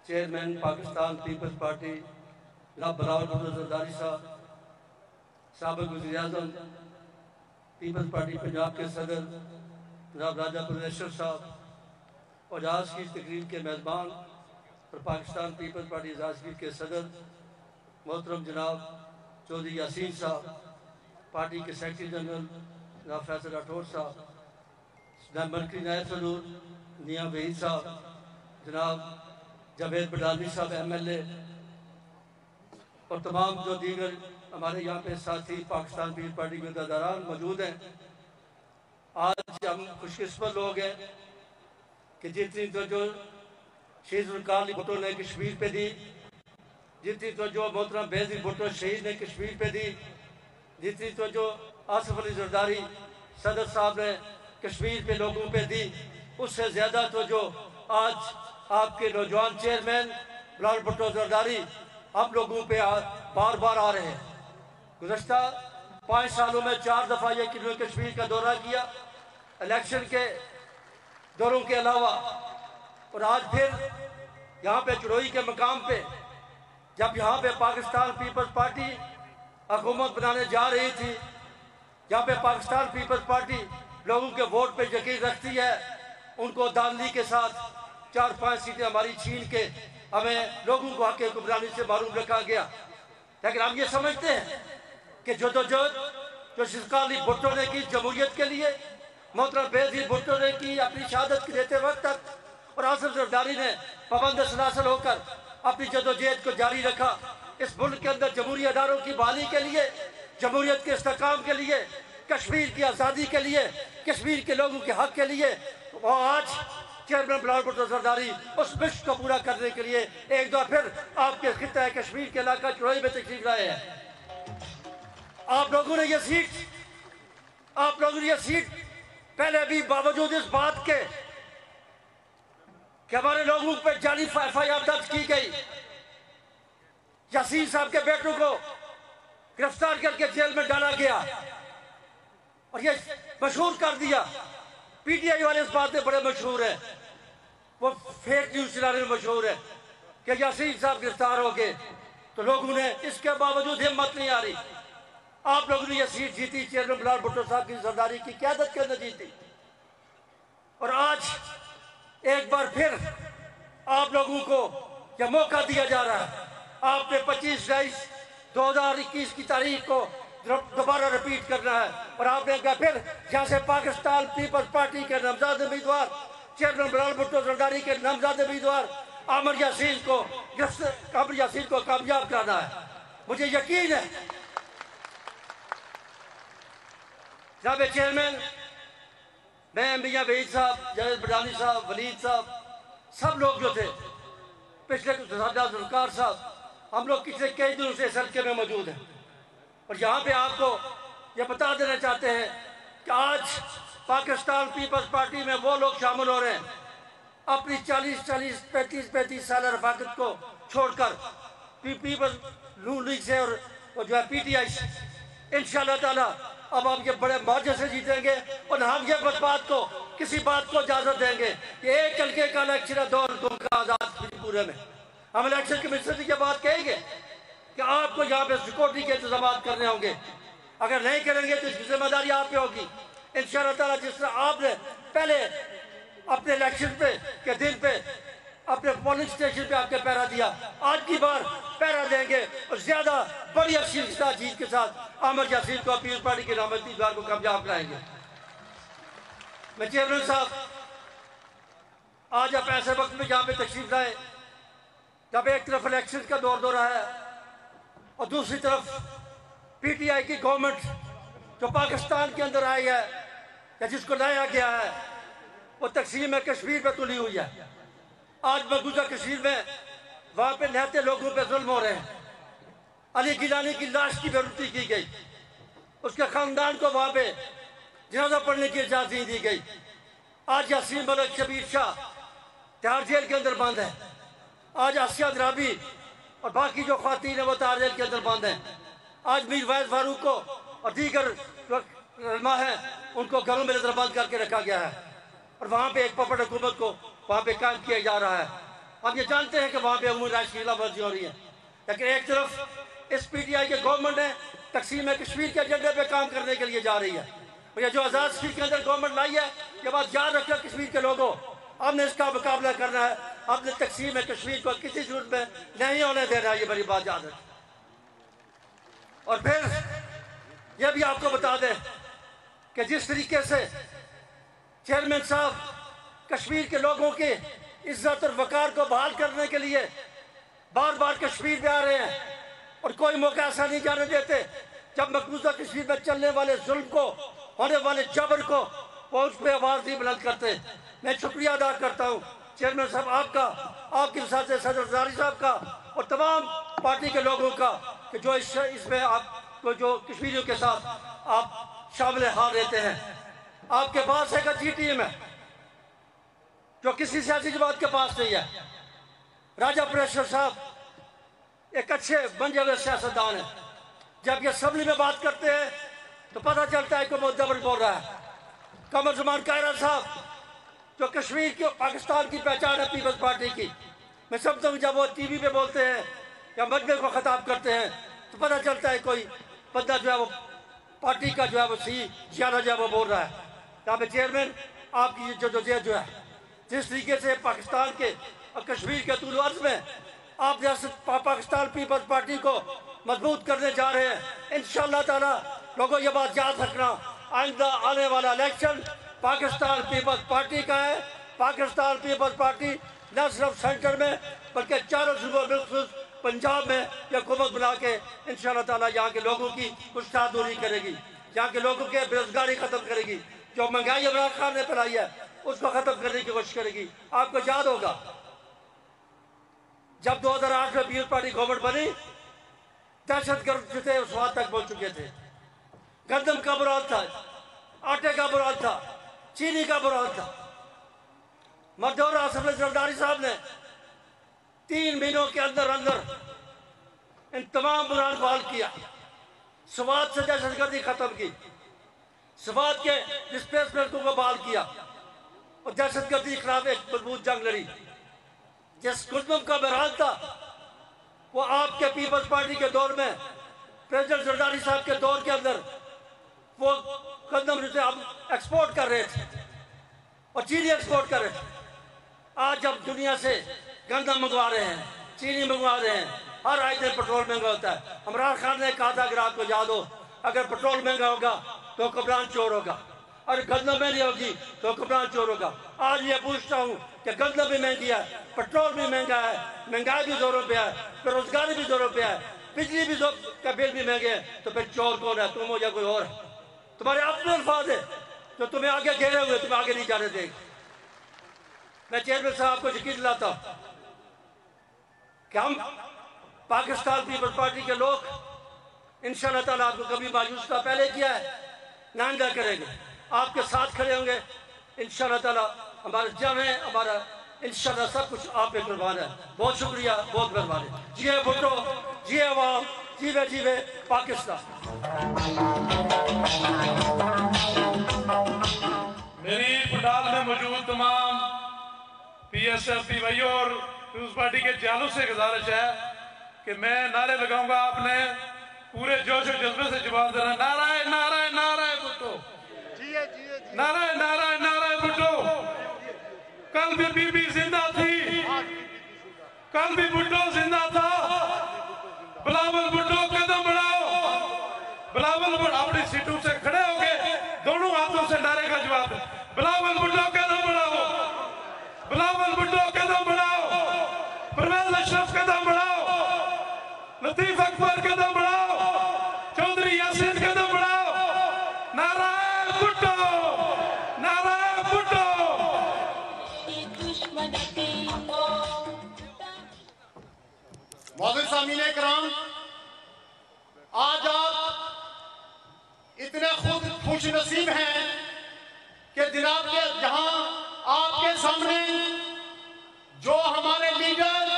Chairman Pakistan Peoples party جناب بلاول بھٹو زرداری صاحب، سابق وزیر اعظم پیپلز پارٹی پنجاب کے صدر جناب راجہ پرویشور صاحب اور آج کی تقریب کے میزبان اور پاکستان پیپلز پارٹی اعزازگیر کے صدر محترم جناب چودھری یاسین صاحب، پارٹی کے سیکرٹری جنرل جناب فیصل راٹھور صاحب، جناب منکری نائب صدور میاں وحید صاحب، جناب جاوید بڈالوی صاحب MLA اور تمام جو دیگر ہمارے یہاں پہ ساتھی پاکستان پیپلز پارٹی کے عہدیداران موجود ہیں۔ آج ہم خوش قسمت لوگ ہیں کہ جتنی توجہ شہید ذوالفقار علی بھٹو نے کشمیر پہ دی، جتنی توجہ محترم بینظیر بھٹو شہید نے کشمیر پہ دی، جتنی توجہ آصف علی زرداری صدر صاحب نے کشمیر پہ لوگوں پہ دی، اس سے زیادہ توجہ آج آپ کے نوجوان چیئرمین بلاول بھٹو زرداری ہم لوگوں پہ بار بار آ رہے ہیں۔ گزشتہ 5 سالوں میں 4 دفعہ یہ کنویں کشمیر کا دورہ کیا، الیکشن کے دوروں کے علاوہ، اور آج پھر یہاں پہ چڑوئی کے مقام پہ جب یہاں پہ پاکستان پیپلز پارٹی حکومت بنانے جا رہی تھی، یہاں پہ پاکستان پیپلز پارٹی لوگوں کے ووٹ پہ یقین رکھتی ہے، ان کو دانلی کے ساتھ 4-5 سیٹیں ہماری چھین کے ہمیں لوگوں کو حق حکمرانی سے محروم رکھا گیا۔ لیکن ہم یہ سمجھتے ہیں کہ جدوجہد جو ذوالفقار علی بھٹو نے کی جمہوریت کے لیے، محترم بینظیر بھٹو نے کی اپنی شہادت کے دیتے وقت تک، اور آصف زرداری نے پابند سلاسل ہو کر اپنی جدوجہد کو جاری رکھا، اس ملک کے اندر جمہوری اداروں کی بحالی کے لیے، جمہوریت کے استحکام کے لیے، کشمیر کی آزادی کے لیے، کشمیر کے لوگوں کے حق کے لیے، وہ آج چیئرمین بلاول بھٹو زرداری اس مشن کو پورا کرنے کے لیے ایک دور پھر آپ کے خطہ کشمیر کے علاقہ چڑوئی میں تشریف لائے ہیں۔ آپ لوگوں نے یہ سیٹ پہلے بھی باوجود اس بات کے کہ ہمارے لوگوں پہ جعلی FIR درج کی گئی، یاسین صاحب کے بیٹوں کو گرفتار کر کے جیل میں ڈالا گیا اور یہ مشہور کر دیا، PTI والے اس بات میں بڑے مشہور ہیں، وہ فیک نیوز چلانے میں مشہور ہے کہ یاسین صاحب گرفتار ہو گئے، تو لوگوں نے اس کے باوجود ہمت نہیں آ رہی۔ آپ لوگوں نے یہ سیٹ جیتی چیئرمین بلاول بھٹو صاحب کی زرداری کی قیادت کے اندر جیتی، اور آج ایک بار پھر آپ لوگوں کو یہ موقع دیا جا رہا ہے۔ آپ نے 25/22/2021 کی تاریخ کو دوبارہ ریپیٹ کرنا ہے، اور آپ نے کہا پھر جہاں سے پاکستان پیپلز پارٹی کے نامزد امیدوار چیئرمین بلاول بھٹو زرداری کے نامزد امیدوار عامر یاسین کو کامیاب کرانا ہے۔ مجھے یقین ہے جناب چیئرمین، میں میاں وحید صاحب، جاوید بڈالوی صاحب، ولید صاحب، سب لوگ جو تھے پچھلے ذوالفقار صاحب، ہم لوگ پچھلے کئی دنوں سے اس حلقے میں موجود ہیں، اور یہاں پہ آپ کو یہ بتا دینا چاہتے ہیں کہ آج پاکستان پیپلز پارٹی میں وہ لوگ شامل ہو رہے ہیں اپنی 35 سالہ رفاقت کو چھوڑ کر پیپلز نون لیگ سے اور جو ہے PTI سے، انشاءاللہ تعالیٰ اب آپ یہ بڑے معجزے سے جیتیں گے، اور ہم یہ بات کو کسی بات کو اجازت دیں گے کہ ایک حلقے کا الیکشن ہے 2 حلقوں کا آزاد پورے میں، ہم الیکشن کمیشن سے یہ بات کہیں گے کہ آپ کو یہاں پہ سیکورٹی کے انتظامات کرنے ہوں گے، اگر نہیں کریں گے تو اس کی ذمہ داری آپ پہ ہوگی انشاءاللہ تعالیٰ۔ جس طرح آپ نے پہلے اپنے الیکشن کے دن پہ اپنے پولنگ سٹیشن پہ آپ کے پہرا دیا، آج کی بار پہرا دیں گے اور زیادہ بڑی اچھی جیت کے ساتھ عامر یاسین کو پیپلز پارٹی کے نامزد امیدوار کو کامیاب کرائیں گے۔ میں چیئرمین صاحب، آج آپ ایسے وقت میں یہاں پہ تشریف لائے جب ایک طرف الیکشن کا دور رہا ہے اور دوسری طرف PTI کی گورنمنٹ جو پاکستان کے اندر آئی ہے یا جس کو لایا گیا ہے وہ تقسیم کشمیر پہ تلی ہوئی ہے۔ آج مقبوضہ کشمیر میں وہاں پہ نہتے لوگوں پہ ظلم ہو رہے ہیں، علی گیلانی کی لاش کی بے کی گئی، اس کے خاندان کو وہاں پہ جنازہ پڑھنے کی اجازت نہیں دی گئی۔ آج یاسین ملک شبیر شاہ تہاڑ جیل کے اندر بند ہے، آج آسیہ درابی اور باقی جو خواتین ہیں وہ تہاڑ جیل کے اندر بند ہیں، آج میر وحید فاروق کو اور دیگر جو علماء ہیں ان کو گھروں میں نظر بند کر کے رکھا گیا ہے، اور وہاں پہ ایک پپٹ حکومت کو وہاں پہ قائم کیا جا رہا ہے۔ آپ یہ جانتے ہیں کہ وہاں پہ عمومی رائٹس کی خلاف ورزی ہو رہی ہے، لیکن ایک طرف اس پی ٹی آئی کے گورنمنٹ ہے تقسیم کشمیر کے ایجنڈے پہ کام کرنے کے لیے جا رہی ہے، اور یہ جو آزاد کشمیر کے اندر گورنمنٹ لائی ہے، یہ بات یاد رکھیں کشمیر کے لوگوں، ہم نے اس کا مقابلہ کرنا ہے، ہم نے تقسیم کشمیر کو کسی صورت میں نہیں ہونے دینا ہے، یہ بڑی بات یاد رکھیں۔ اور پھر یہ بھی آپ کو بتا دیں کہ جس طریقے سے چیئرمین صاحب کشمیر کے لوگوں کی عزت اور وقار کو بحال کرنے کے لیے بار بار کشمیر میں آ رہے ہیں اور کوئی موقع ایسا نہیں جانے دیتے جب مقبوضہ کشمیر میں چلنے والے ظلم کو، ہونے والے جبر کو وہ اس پہ آواز نہیں بلند کرتے۔ میں شکریہ ادا کرتا ہوں چیئرمین صاحب آپ کا، آپ کے ساتھ صدر زرداری صاحب کا اور تمام پارٹی کے لوگوں کا کہ جو اس میں آپ کو جو کشمیریوں کے ساتھ آپ شامل حال رہتے ہیں۔ آپ کے پاس ایک اچھی ٹیم ہے جو کسی سیاسی جماعت کے پاس نہیں ہے۔ راجہ پریشر صاحب ایک اچھے بنجے ہوئے سیاستدان ہیں، جب یہ اسمبلی میں بات کرتے ہیں تو پتہ چلتا ہے کہ وہ جبر بول رہا ہے۔ قمر زمان قاہرہ صاحب جو کشمیر کی پاکستان کی پہچان ہے پیپلز پارٹی کی، میں سمجھتا ہوں جب وہ ٹی وی پہ بولتے ہیں یا مجمع کو خطاب کرتے ہیں تو پتہ چلتا ہے کوئی بندہ جو ہے وہ پارٹی کا جو ہے وہ جیانہ جو ہے وہ بول رہا ہے۔ جناب چیئرمین آپ کی جدوجہد جو ہے، جس طریقے سے پاکستان کے اور کشمیر کے طول و عرض میں آپ ریاست پاکستان پیپلز پارٹی کو مضبوط کرنے جا رہے ہیں، انشاءاللہ تعالی لوگوں یہ بات یاد رکھنا، آئندہ آنے والا الیکشن پاکستان پیپلز پارٹی کا ہے۔ پاکستان پیپلز پارٹی نہ صرف سینٹر میں بلکہ چاروں صوبوں بالخصوص پنجاب میں یہ حکومت بنا کے انشاءاللہ تعالی یہاں کے لوگوں کی کشتہ دوری کرے گی، یہاں کے لوگوں کے بےروزگاری ختم کرے گی، جو مہنگائی عمران خان نے پھیلائی ہے اس کو ختم کرنے کی کوشش کرے گی۔ آپ کو یاد ہوگا جب 2008 میں پیپلز پارٹی گورنمنٹ بنی، دہشت گرد جو تھے اس وقت تک پہنچ چکے تھے، گندم کا برال تھا، آٹے کا برال تھا، چینی کا برال تھا۔ مردور آصف زرداری صاحب نے 3 مہینوں کے اندر ان تمام بران بحال کیا، سوات سے دہشت گردی ختم کی، سوات کے ڈسپلیسمنٹ کو بحال کیا اور دہشت گردی کے خلاف ایک مضبوط جنگ لڑی۔ جس گندم کا بحران تھا وہ آپ کے پیپلز پارٹی کے دور میں، پریزیڈنٹ زرداری صاحب کے دور کے اندر وہ گندم جسے ہم ایکسپورٹ کر رہے تھے اور چینی ایکسپورٹ کر رہے تھے۔ آج جب دنیا سے گندم منگوا رہے ہیں، چینی منگوا رہے ہیں، ہر آئے دن پٹرول مہنگا ہوتا ہے۔ عمران خان نے کہا تھا اگر آپ کو یاد ہو، اگر پٹرول مہنگا ہوگا تو حکمران چور ہوگا، اور گندم مہنگی ہوگی تو حکمران چور ہوگا۔ آج یہ پوچھتا ہوں کہ گندم بھی مہنگی ہے، پٹرول بھی مہنگا ہے، مہنگائی بھی زوروں پہ ہے، بےروزگاری بھی زوروں پہ ہے، بجلی بھی کا بل بھی مہنگے ہیں، تو پھر چور کون ہے؟ تم ہو یا کوئی اور ہے؟ تمہارے اپنے الفاظ ہیں جو تمہیں آگے گھیرے ہوئے، تمہیں آگے نہیں جانے دیں گے۔ میں چیئرمین صاحب کو یقین دلاتا ہوں کہ ہم پاکستان پیپلز پارٹی کے لوگ انشاءاللہ تعالیٰ آپ کو کبھی مایوس نہ پہلے کیا ہے نہ آئندہ کریں گے، آپ کے ساتھ کھڑے ہوں گے انشاءاللہ تعالیٰ۔ ہمارا جم ہے، ہمارا انشاءاللہ سب کچھ آپ پہ قربان ہے۔ بہت شکریہ، بہت مہربانی۔ جیے بھٹو، جیے عوام، جیوے جیوے پاکستان۔ میری پنڈال میں موجود تمام پی ایس ایف پی بھائیوں اور پیپلز پارٹی کے جالوں سے گزارش ہے کہ میں نعرے لگاؤں گا، آپ نے پورے جوش و جذبے سے جواب دینا۔ نعرہ نعرہ نعرہ بھٹو، نعرہ نعرہ نعرہ بھٹو۔ کل بھی بی بی زندہ تھی، کل بھی بھٹو زندہ تھا۔ بلاول بھٹو قدم بڑھاؤ، بلاول بھٹو اپنی سیٹوں سے کھڑے ہو گئے، دونوں ہاتھوں سے نعرے کا جواب دیں۔ بلاول بھٹو قدم بڑھاؤ، بلاول بھٹو قدم بڑھاؤ، پرویز اشرف قدم بڑھاؤ، لطیف اکبر قدم بڑھاؤ، چودھری یاسین قدم بڑھاؤ۔ نعرہ بھٹو، نعرہ بھٹو۔ معزز سامعین کرام، آج آپ اتنے خوش نصیب ہیں کہ جناب کے جہاں آپ کے سامنے جو ہمارے لیڈر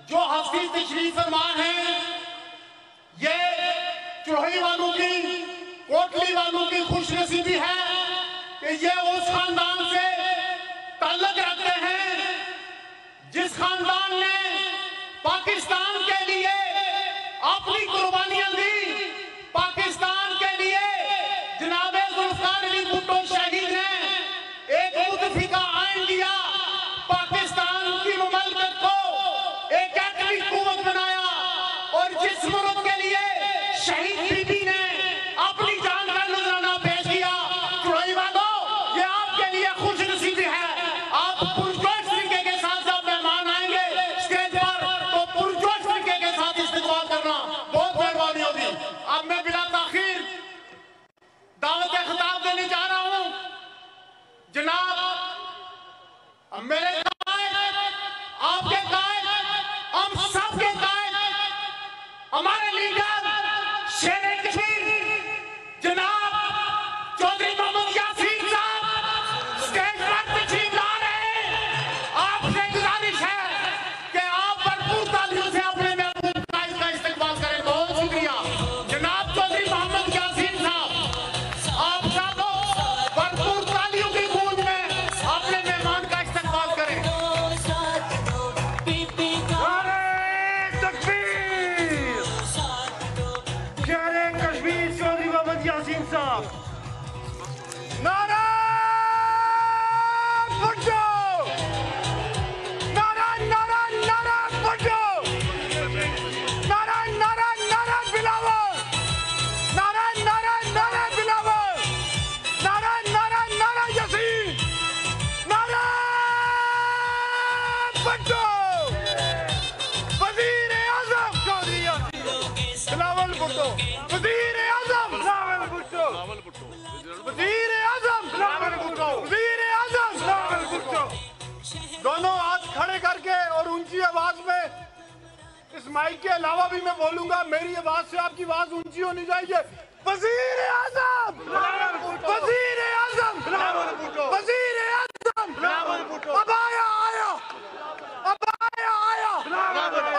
جو ہستی تشریف فرما ہیں، یہ چڑھوئی والوں کی، کوٹلی والوں کی خوش نصیبی ہے کہ یہ اس خاندان سے تعلق رکھتے ہیں جس خاندان نے پاکستان کے لیے اپنی قربانیاں دی، پاکستان کے لیے جناب ذوالفقار علی بھٹو شہید نے ایک متفقہ آئین دیا، پاکستان کی مملکت کو ایک ایٹمی قوت بنایا، اور جس ملک کے لیے شہید بی بی نے اپنی جان کا نذرانہ پیش کیا، چڑوئی والوں، یہ آپ کے لیے خوش نصیبی ہے۔ آپ پرجوش طریقے کے ساتھ جب مہمان آئیں گے اسٹیج پر تو پرجوش طریقے کے ساتھ استقبال کرنا، بہت مہربانی ہوگی۔ اب میں بلا تاخیر دعوت خطاب دینے جا رہا ہوں۔ جناب میرے قائد، آپ کے قائد، ہم سب کے قائد، ہمارے لیڈر شیر کشمیر جناب چودھری محمد یاسین صاحب اسٹیج پر تشریف لا رہے ہیں۔ آپ سے گزارش ہے کہ آپ بھرپور تالیوں سے اپنے محبوب قائد کا استقبال کریں۔ بہت شکریہ جناب چودھری محمد یاسین صاحب، آپ سب بھرپور تالیوں کی گونج میں اپنے مہمان کا استقبال کریں۔ نعرہ بھٹو! نعرہ نعرہ نعرہ بھٹو! نعرہ نعرہ نعرہ بلاول! نعرہ نعرہ نعرہ بلاول! نعرہ نعرہ نعرہ یاسین! نعرہ بھٹو! وزیر اعظم چودھری بلاول بھٹو! وزیر اعظم بلاول بھٹو! وزیر اعظم بلاول بھٹو! وزیر اعظم بلاول بھٹو! دونوں ہاتھ کھڑے کر کے اور اونچی آواز میں، اس مائک کے علاوہ بھی میں بولوں گا، میری آواز سے آپ کی آواز اونچی ہونی چاہیے۔ وزیر اعظم بلاول بھٹو! وزیر اعظم بلاول بھٹو! وزیر اعظم بلاول بھٹو! اب آیا آیا، اب آیا آیا،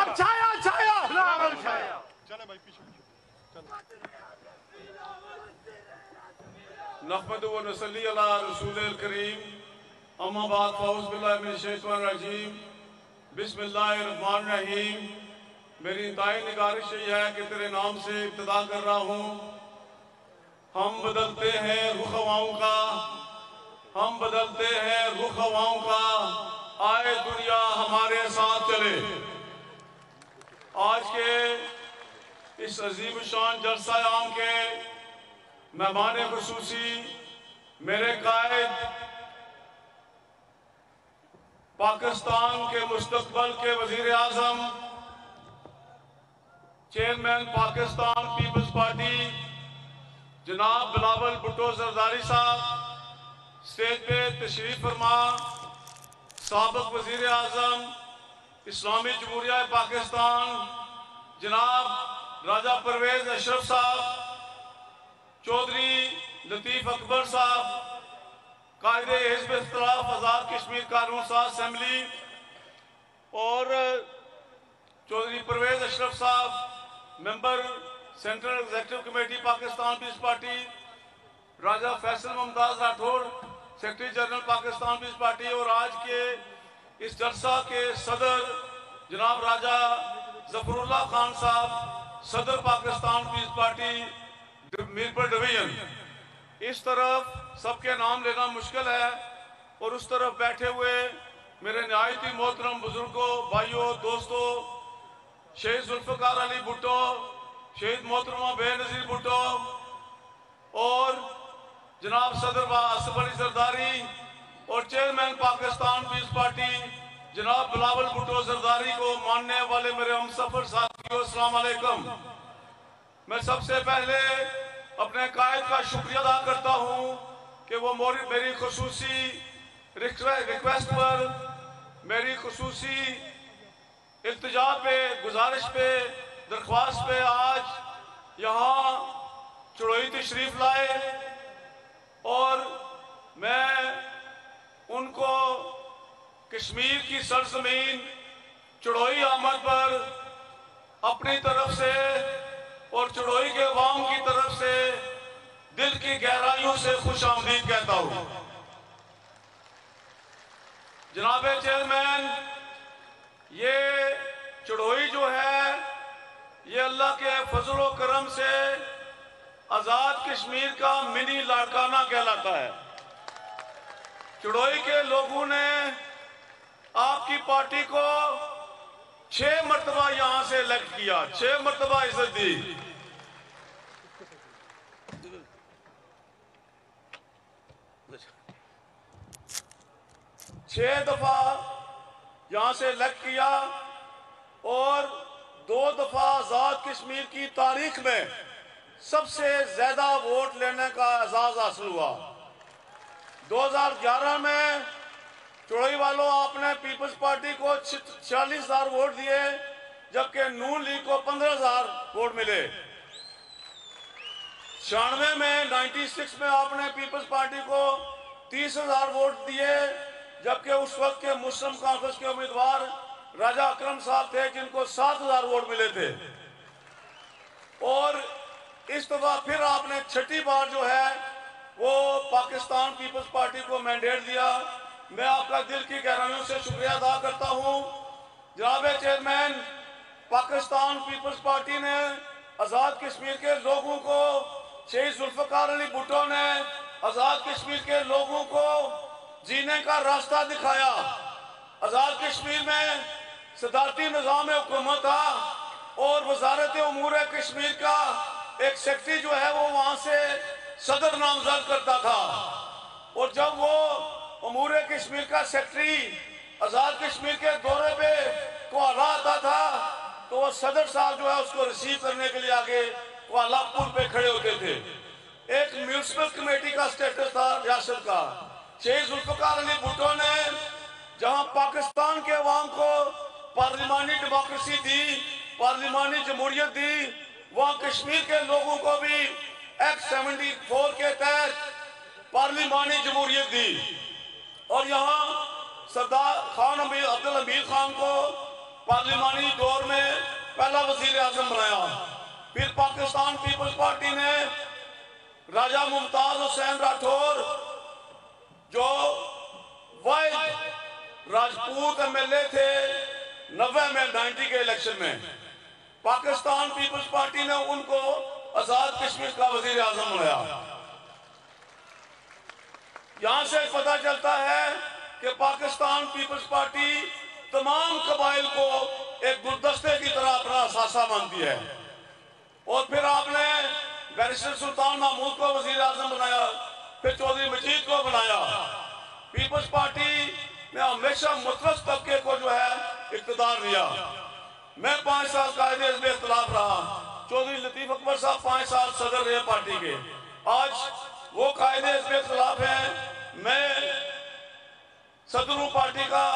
اب چھایا چھایا، بلاول چھایا۔ چلے بھائی پیچھے نحمد و نصلی علی رسول الکریم، اما بعد فاعوذ باللہ من الشیطان الرجیم، بسم اللہ الرحمن الرحیم۔ میری انتہائی نگارش یہ ہے کہ تیرے نام سے ابتدا کر رہا ہوں۔ ہم بدلتے ہیں رخ ہواؤں کا، ہم بدلتے ہیں رخ ہواؤں کا، آئے دنیا ہمارے ساتھ چلے۔ آج کے اس عظیم شان جلسہ عام کے مہمان خصوصی میرے قائد، پاکستان کے مستقبل کے وزیر اعظم، چیئرمین پاکستان پیپلز پارٹی جناب بلاول بھٹو زرداری صاحب، اسٹیج پہ تشریف فرما، سابق وزیر اعظم اسلامی جمہوریہ پاکستان جناب راجہ پرویز اشرف صاحب، چودھری لطیف اکبر صاحب، قائد حزب اختلاف آزاد کشمیر قانون ساز اسمبلی، اور Chaudhry Pervaiz Ashraf sahab member central executive committee Pakistan Peoples Party, Raja Faisal Mumtaz Rathore secretary general Pakistan Peoples Party, اور آج کے اس جلسہ کے صدر جناب راجہ ظفر اللہ خان صاحب، صدر پاکستان پیپلز پارٹی میرپور ڈویژن۔ اس طرف سب کے نام لینا مشکل ہے، اور اس طرف بیٹھے ہوئے میرے نہایت ہی محترم بزرگوں، بھائیوں، دوستوں، شہید ذوالفقار علی بھٹو، شہید محترمہ بے نظیر بھٹو، اور جناب صدر آصف علی زرداری، اور چیئرمین پاکستان پیپلز پارٹی جناب بلاول بھٹو زرداری کو ماننے والے میرے ہم سفر ساتھیوں، السلام علیکم۔ میں سب سے پہلے اپنے قائد کا شکریہ ادا کرتا ہوں کہ وہ میری خصوصی ریکویسٹ پر، میری خصوصی التجا پہ، گزارش پہ، درخواست پہ آج یہاں چڑوئی تشریف لائے، اور میں ان کو کشمیر کی سرزمین چڑوئی آمد پر اپنی طرف سے اور چڑوئی کے عوام کی طرف سے دل کی گہرائیوں سے خوش آمدید کہتا ہوں۔ جناب چیئرمین، چڑوئی جو ہے یہ اللہ کے فضل و کرم سے آزاد کشمیر کا منی لاڑکانہ کہلاتا ہے۔ چڑوئی کے لوگوں نے آپ کی پارٹی کو 6 مرتبہ یہاں سے الیکٹ کیا، 6 مرتبہ عزت دی۔ 6 دفعہ یہاں سے الیکٹ کیا اور 2 دفعہ آزاد کشمیر کی تاریخ میں سب سے زیادہ ووٹ لینے کا اعزاز حاصل ہوا۔ 2011 میں چڑوئی والوں آپ نے پیپلز پارٹی کو 46,000 ووٹ دیے جبکہ نون لیگ کو 15,000 ووٹ ملے۔ 96 میں 96 میں آپ نے پیپلز پارٹی کو 30,000 ووٹ دیے جبکہ اس وقت کے مسلم کانفرنس کے امیدوار راجہ اکرم صاحب تھے جن کو 7,000 ووٹ ملے تھے۔ اور اس دفعہ پھر آپ نے 6ٹھی بار جو ہے وہ پاکستان پیپلز پارٹی کو مینڈیٹ دیا۔ میں آپ کا دل کی گہرائیوں سے شکریہ ادا کرتا ہوں۔ جناب چیئرمین، پاکستان پیپلز پارٹی نے آزاد کشمیر کے لوگوں کو، شہید ذوالفقار علی بھٹو نے آزاد کشمیر کے لوگوں کو جینے کا راستہ دکھایا۔ آزاد کشمیر میں صدارتی نظام حکومت تھا اور وزارت امور کشمیر کا ایک سیکرٹری جو ہے وہ وہاں سے صدر نامزد کرتا تھا، اور جب وہ امور کشمیر کا سیکرٹری آزاد کشمیر کے دورے پہ کوالہ آتا تھا تو وہ صدر صاحب جو ہے اس کو ریسیو کرنے کے لیے آگے کوالہ پل پہ کھڑے ہوتے تھے۔ ایک میونسپل کمیٹی کا سٹیٹس تھا ریاست کا۔ شہید ذوالفقار علی بھٹو نے جہاں پاکستان کے عوام کو پارلیمانی ڈیموکریسی دی، پارلیمانی جمہوریت دی، وہاں کشمیر کے لوگوں کو بھی ایکٹ 74 کے تحت پارلیمانی جمہوریت دی، اور یہاں سردار خان عبدالحمید خان کو پارلیمانی دور میں پہلا وزیر اعظم بنایا۔ پھر پاکستان پیپلز پارٹی نے راجہ ممتاز حسین راٹھور جو واحد راجپوت ایم ایل اے تھے 90 میں 90 کے الیکشن میں، پاکستان پیپلز پارٹی نے ان کو آزاد کشمیر کا وزیر اعظم بنایا۔ یہاں سے پتہ چلتا ہے کہ پاکستان پیپلز پارٹی تمام قبائل کو ایک گلدستے کی طرح اپنا اثاثہ مانتی ہے۔ اور پھر آپ نے بیرسٹر سلطان محمود کو وزیر اعظم بنایا، پھر چودھری مجید کو بنایا۔ پیپلز پارٹی نے ہمیشہ مطلق طبقے کو جو ہے اقتدار دیا۔ میں 5 سال قائد حزب اختلاف رہا، چودھری لطیف اکبر صاحب 5 سال صدر رہے پارٹی کے، آج وہ قائد حزب اختلاف ہیں، میں صدر ہوں پارٹی کا۔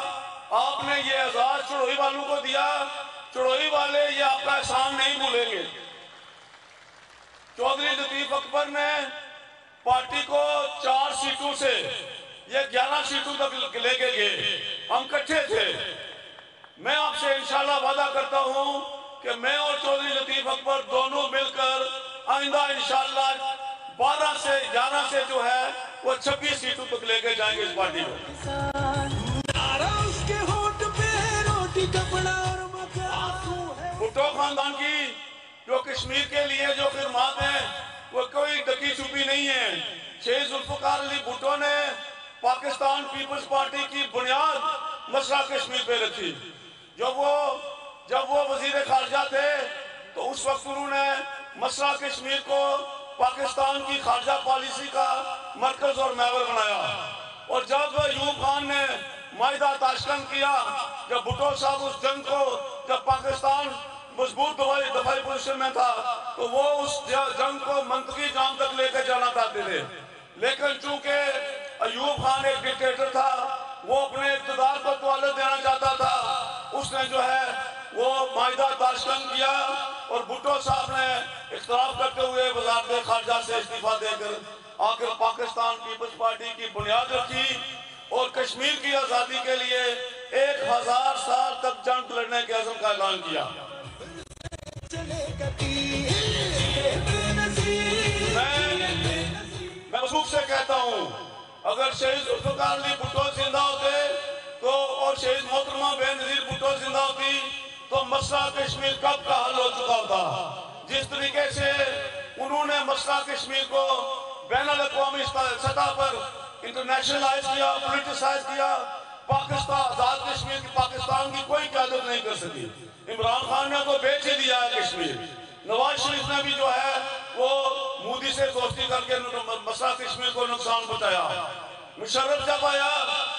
آپ نے یہ اعزاز چڑوئی والوں کو دیا، چڑوئی والے یہ آپ کا احسان نہیں بھولیں گے۔ چودھری لطیف اکبر نے پارٹی کو 4 سیٹوں سے یہ 11 سیٹوں تک لے کے گئے، ہم کٹھے تھے۔ میں آپ سے انشاءاللہ وعدہ کرتا ہوں کہ میں اور چودھری لطیف اکبر دونوں مل کر آئندہ انشاءاللہ 12 سے 11 سے جو ہے وہ 26 سیٹوں تک لے کے جائیں گے اس پارٹی کو۔ بھٹو خاندان کی جو کشمیر کے لیے جو خدمات ہیں وہ کوئی ڈکی چھپی نہیں ہے۔ شہید ذوالفقار علی بھٹو نے پاکستان پیپلز پارٹی کی بنیاد مسئلہ کشمیر پہ رکھی۔ جب وہ وزیر خارجہ تھے تو اس وقت انہوں نے مسئلہ کشمیر کو پاکستان کی خارجہ پالیسی کا مرکز اور محور بنایا، اور جب ایوب خان نے معاہدہ تاشکند کیا، جب بھٹو صاحب اس جنگ کو، جب پاکستان مضبوط دفاعی پوزیشن میں تھا تو وہ اس جنگ کو منطقی جام تک لے کے جانا چاہتے تھے، لیکن چونکہ ایوب خان ایک ڈکٹیٹر تھا، وہ اپنے اقتدار کو توالت دینا چاہتا تھا، اس نے جو ہے وہ معاہدہ تاشکند کیا، اور بھٹو صاحب نے اختلاف کرتے ہوئے وزارت خارجہ سے استعفیٰ دے کر آخر پاکستان پیپلز پارٹی کی بنیاد رکھی، اور کشمیر کی آزادی کے لیے 1000 سال تک جنگ لڑنے کے عزم کا اعلان کیا۔ میں وثوق سے کہتا ہوں اگر شہید ذوالفقار علی بھٹو زندہ ہوتے تو اور شہید محترمہ بے نظیر بھٹو زندہ ہوتی تو مسئلہ کشمیر کب کا حل ہو چکا ہوتا۔ جس طریقے سے انہوں نے مسئلہ کشمیر کو بین الاقوامی سطح پر انٹرنیشنلائز کیا، پولیٹیسائز کیا، پاکستان آزاد کشمیر کی پاکستان کی کوئی قیادت نہیں کر سکی۔ عمران خان نے تو بیچ ہی دیا ہے کشمیر۔ نواز شریف نے بھی جو ہے وہ مودی سے دوستی کر کے مسئلہ کشمیر کو نقصان پہنچایا۔ مشرف جب آیا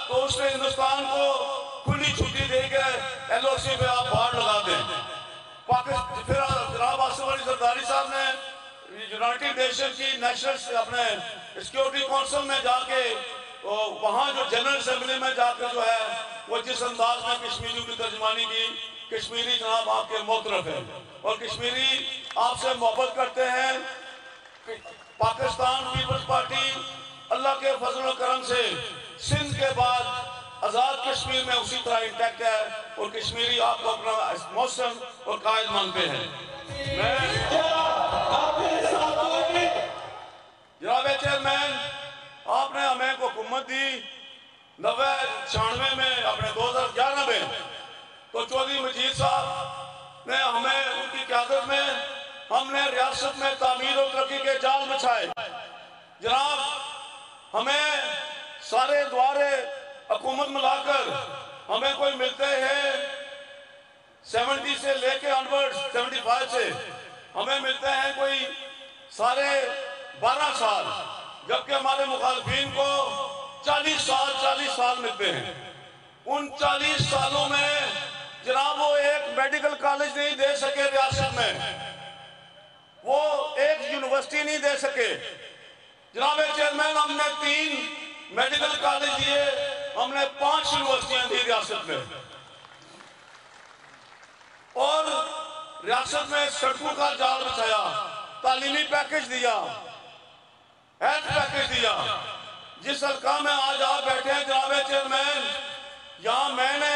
تو اس نے ہندوستان کو کھلی چھٹی دے کے ایل او سی پہ آپ باہر لگا دیں۔ پھر جناب آصف علی زرداری صاحب نے یونائٹڈ نیشن کی نیشنل اپنے سیکیورٹی کونسل میں جا کے وہاں جو جنرل اسمبلی میں جا کے جو ہے وہ جس انداز میں کشمیریوں کی ترجمانی کی، کشمیری جناب آپ کے موطرف ہے اور کشمیری آپ سے محبت کرتے ہیں۔ پاکستان پیپلز پارٹی اللہ کے فضل و کرم سے سندھ کے بعد آزاد کشمیر میں اسی طرح انٹیکٹ ہے اور کشمیری آپ کو اپنا موسم اور قائد مانتے ہیں۔ جناب چیئرمین، آپ نے ہمیں کو حکومت دی 96 میں اپنے 2011 میں، تو چودھری مجید صاحب نے ہمیں ان کی قیادت میں ہم نے ریاست میں تعمیر و ترقی کے جال بچھائے۔ جناب ہمیں سارے دوارے حکومت ملا کر ہمیں کوئی ملتے ہیں 70 سے لے کے آنورڈ 75 سے ہمیں ملتے ہیں کوئی سارے 12 سال، جبکہ ہمارے مخالفین کو 40 سال ملتے ہیں۔ ان 40 سالوں میں جناب وہ ایک میڈیکل کالج نہیں دے سکے ریاست میں، وہ ایک یونیورسٹی نہیں دے سکے۔ جناب چیئرمین، ہم نے 3 میڈیکل کالج دیے، ہم نے 5 یونیورسٹیاں دی ریاست میں، اور ریاست میں سڑکوں کا جال بچھایا، تعلیمی پیکج دیا، ہیلتھ پیکج دیا۔ جس حلقہ میں آج آپ بیٹھے ہیں جناب چیئرمین، یہاں میں نے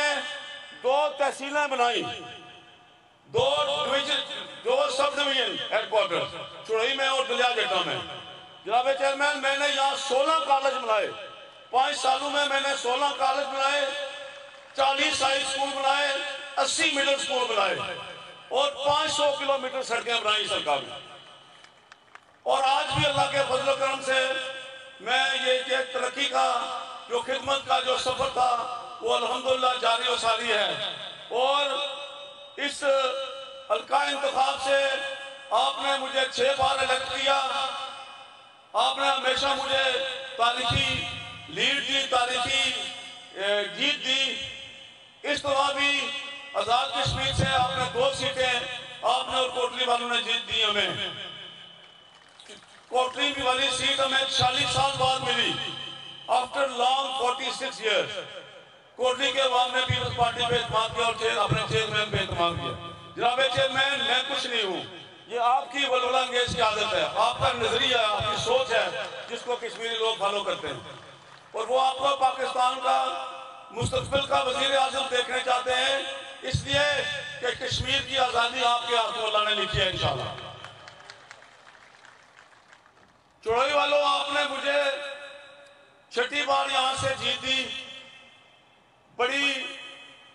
2 تحصیلیں بنائی، 2 سب ڈویژن ہیڈ کوارٹر چڑھئی میں اور دلیا جٹا میں۔ جناب چیئرمین، میں نے یہاں 16 کالج بنائے، 5 سالوں میں میں نے 16 کالج بنائے، 40 ہائی سکول بنائے، 80 مڈل سکول بنائے اور 500 کلومیٹر سڑکیں بنائی سرکار میں۔ اور آج بھی اللہ کے فضل و کرم سے میں یہ ترقی کا جو خدمت کا جو سفر تھا وہ الحمدللہ جاری و ساری ہے۔ اور اس حلقہ انتخاب سے آپ نے مجھے 6 بار الیکٹ کیا، آپ نے ہمیشہ مجھے تاریخی لیڈ دی، تاریخی جیت دی۔ اس طرح بھی آزاد کشمیر سے آپ نے 2 سیٹیں آپ نے اور کوٹلی والوں نے جیت دی ہمیں۔ کوٹلی والی سیٹ ہمیں 40 سال بعد ملی، آفٹر لانگ 46 ایئرز۔ کوٹلی کے عوام نے پیپلز پارٹی پہ اعتماد کیا اور اپنے چیئرمین پہ اعتماد کیا۔ جناب چیئرمین، میں کچھ نہیں ہوں، یہ آپ کی ولولہ انگیز کی عادت ہے، آپ کا نظریہ، آپ کی سوچ ہے جس کو کشمیری لوگ فالو کرتے ہیں، اور وہ آپ کو پاکستان کا مستقبل کا وزیر اعظم دیکھنے چاہتے ہیں، اس لیے کہ کشمیر کی آزادی آپ کے ہاتھوں اللہ نے لکھی ہے انشاءاللہ۔ چڑھئی والوں، آپ نے مجھے 6ٹھی بار یہاں سے جیت دی، بڑی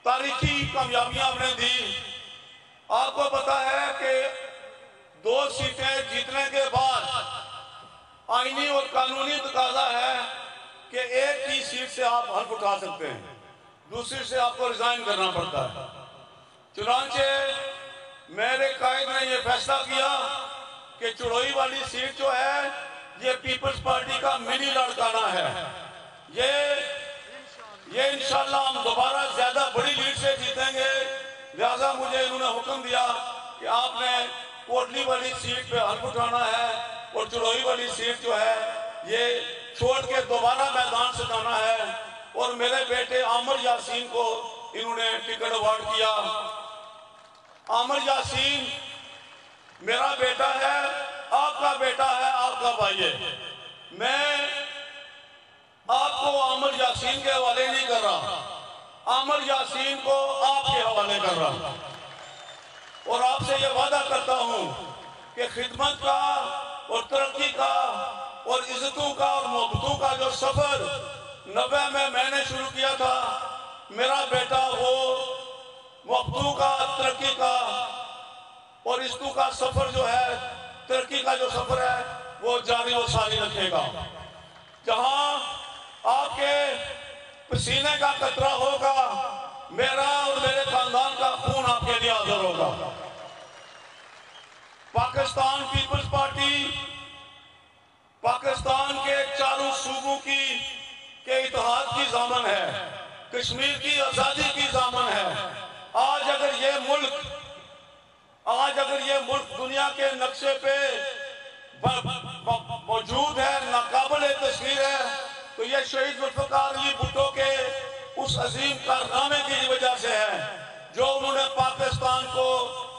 تاریخی کامیابیاں آپ نے دی۔ آپ کو پتا ہے کہ 2 سیٹیں جیتنے کے بعد آئینی اور قانونی تقاضا ہے کہ ایک ہی سیٹ سے آپ حلف اٹھا سکتے ہیں، دوسری سے آپ کو ریزائن کرنا پڑتا ہے۔ چنانچہ میرے قائد نے یہ فیصلہ کیا کہ چڑھئی والی سیٹ جو ہے یہ پیپلز پارٹی کا منی لاڑکانہ ہے، یہ انشاءاللہ ہم دوبارہ زیادہ بڑی لیڈ سے جیتیں گے۔ لہذا مجھے انہوں نے حکم دیا کہ آپ نے کوٹلی والی سیٹ پہ حلف اٹھانا ہے اور چڑھئی والی سیٹ جو ہے یہ چھوڑ کے دوبارہ میدان سجانا ہے، اور میرے بیٹے عامر یاسین کو انہوں نے ٹکٹ ایوارڈ کیا۔ عامر یاسین میرا بیٹا ہے، آپ کا بیٹا ہے، آپ کا بھائی ہے۔ میں آپ کو عامر یاسین کے حوالے نہیں کر رہا، عامر یاسین کو آپ کے حوالے کر رہا، اور آپ سے یہ وعدہ کرتا ہوں کہ خدمت کا اور ترقی کا اور عزتوں کا اور محبتوں کا جو سفر 90 میں نے شروع کیا تھا، میرا بیٹا وہ محبتوں کا ترقی کا اور استو کا سفر جو ہے، ترقی کا جو سفر ہے وہ جاری و ساری رکھے گا۔ جہاں آپ کے پسینے کا قطرہ ہوگا، میرا اور میرے خاندان کا خون آپ کے لیے حاضر ہوگا۔ پاکستان پیپلز پارٹی پاکستان کے چاروں صوبوں کے اتحاد کی ضامن ہے، کشمیر کی آزادی کی ضامن ہے۔ آج اگر یہ ملک دنیا کے نقشے پہ موجود ہے، ناقابل تصویر ہے، تو یہ شہید ذوالفقار علی بھٹو کے اس عظیم کارنامے کی وجہ سے ہے جو انہوں نے پاکستان کو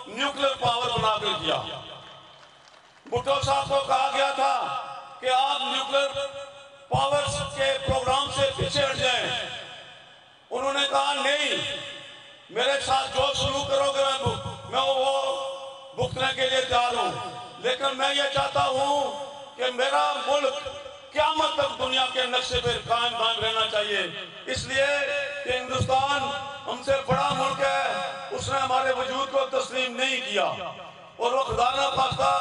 نیوکلیر پاور بنا کر دیا۔ بھٹو صاحب کو کہا گیا تھا کہ آپ نیوکلیر پاور کے پروگرام سے پیچھے ہٹ جائیں، انہوں نے کہا نہیں، میرے ساتھ جو سلوک کرو گے میں وہ بھگتنے کے لیے تیار ہوں، لیکن میں یہ چاہتا ہوں کہ میرا ملک قیامت تک دنیا کے نقشے پہ قائم رہنا چاہیے، اس لیے کہ ہندوستان ہم سے بڑا ملک ہے، اس نے ہمارے وجود کو تسلیم نہیں کیا، اور وہ خدا نہ خواستہ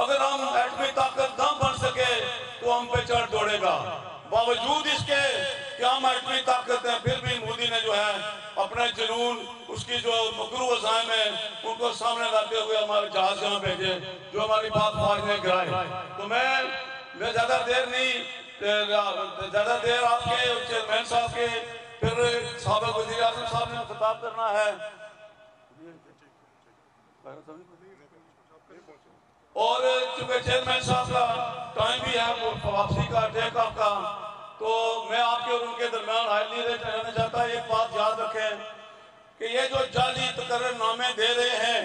اگر ہم ایٹمی طاقت نہ بن سکے تو ہم پہ چڑھ دوڑے گا۔ باوجود اس کے کہ ہم ایٹمی طاقت ہیں، پھر بھی مودی نے جو ہے اپنے جنون، اس کی جو مکروہ عزائم ہیں ان کو سامنے لاتے ہوئے ہمارے جہاز یہاں بھیجے جو ہماری بات فوج نے گرائے۔ تو میں زیادہ دیر آپ کے چیئرمین صاحب کے، پھر سابق وزیر اعظم صاحب نے خطاب کرنا ہے، اور چونکہ چیئرمین صاحب کا ٹائم بھی ہے واپسی کا، ٹیک آف کا، تو میں آپ کے اور ان کے درمیان حائل نہیں رہنا چاہتا۔ ایک بات یاد رکھیں کہ یہ جو جعلی تقرر نامے دے رہے ہیں،